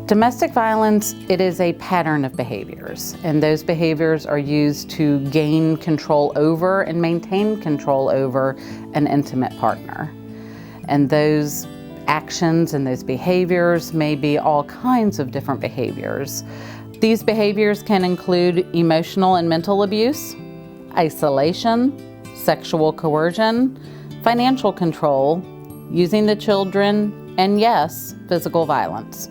Domestic violence, it is a pattern of behaviors, and those behaviors are used to gain control over and maintain control over an intimate partner. And those actions and those behaviors may be all kinds of different behaviors. These behaviors can include emotional and mental abuse, isolation, sexual coercion, financial control, using the children, and yes, physical violence.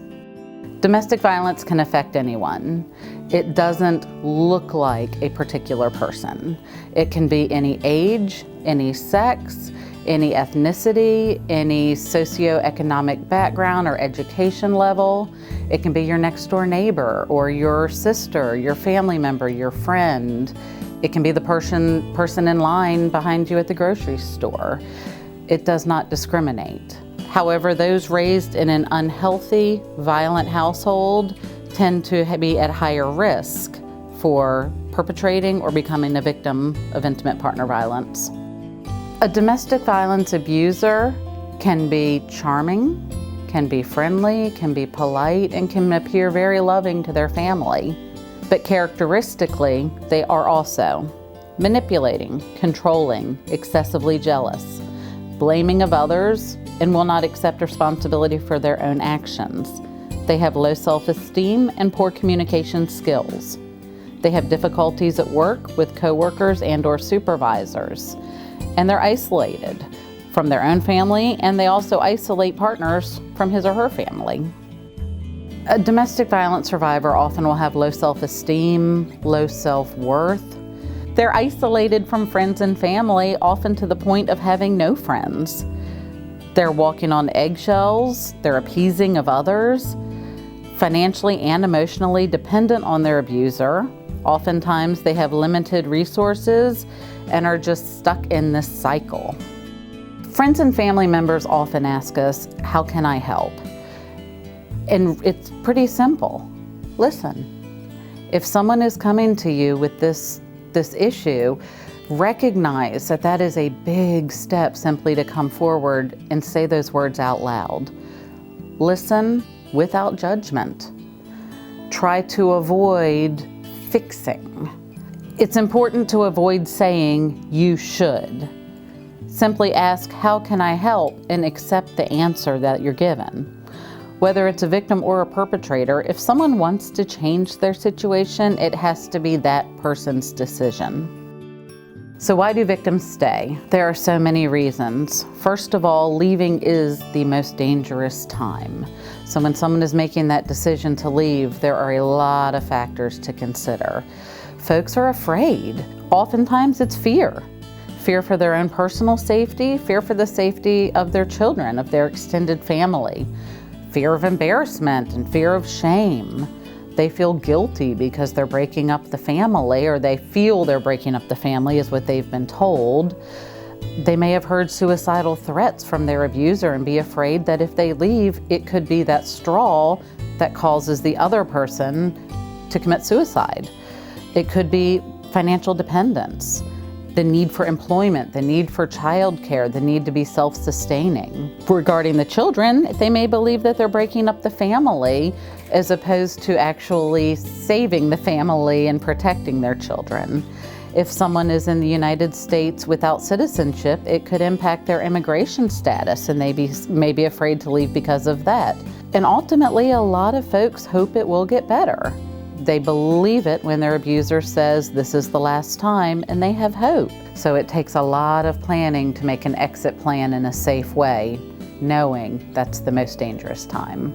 Domestic violence can affect anyone. It doesn't look like a particular person. It can be any age, any sex, any ethnicity, any socioeconomic background or education level. It can be your next door neighbor or your sister, your family member, your friend. It can be the person in line behind you at the grocery store. It does not discriminate. However, those raised in an unhealthy, violent household tend to be at higher risk for perpetrating or becoming a victim of intimate partner violence. A domestic violence abuser can be charming, can be friendly, can be polite, and can appear very loving to their family. But characteristically, they are also manipulating, controlling, excessively jealous, blaming of others, and will not accept responsibility for their own actions. They have low self-esteem and poor communication skills. They have difficulties at work with coworkers and/or supervisors. And they're isolated from their own family, and they also isolate partners from his or her family. A domestic violence survivor often will have low self-esteem, low self-worth. They're isolated from friends and family, often to the point of having no friends. They're walking on eggshells, they're appeasing of others, financially and emotionally dependent on their abuser. Oftentimes they have limited resources and are just stuck in this cycle. Friends and family members often ask us, how can I help? And it's pretty simple. Listen, if someone is coming to you with this issue, recognize that that is a big step simply to come forward and say those words out loud. Listen without judgment. Try to avoid fixing. It's important to avoid saying, you should. Simply ask, how can I help? And accept the answer that you're given. Whether it's a victim or a perpetrator, if someone wants to change their situation, it has to be that person's decision. So why do victims stay? There are so many reasons. First of all, leaving is the most dangerous time. So when someone is making that decision to leave, there are a lot of factors to consider. Folks are afraid. Oftentimes it's fear. Fear for their own personal safety, fear for the safety of their children, of their extended family, fear of embarrassment and fear of shame. They feel guilty because they're breaking up the family, or they feel they're breaking up the family is what they've been told. They may have heard suicidal threats from their abuser and be afraid that if they leave, it could be that straw that causes the other person to commit suicide. It could be financial dependence, the need for employment, the need for childcare, the need to be self-sustaining. Regarding the children, they may believe that they're breaking up the family as opposed to actually saving the family and protecting their children. If someone is in the United States without citizenship, it could impact their immigration status, and they may be afraid to leave because of that. And ultimately, a lot of folks hope it will get better. They believe it when their abuser says this is the last time, and they have hope. So it takes a lot of planning to make an exit plan in a safe way, knowing that's the most dangerous time.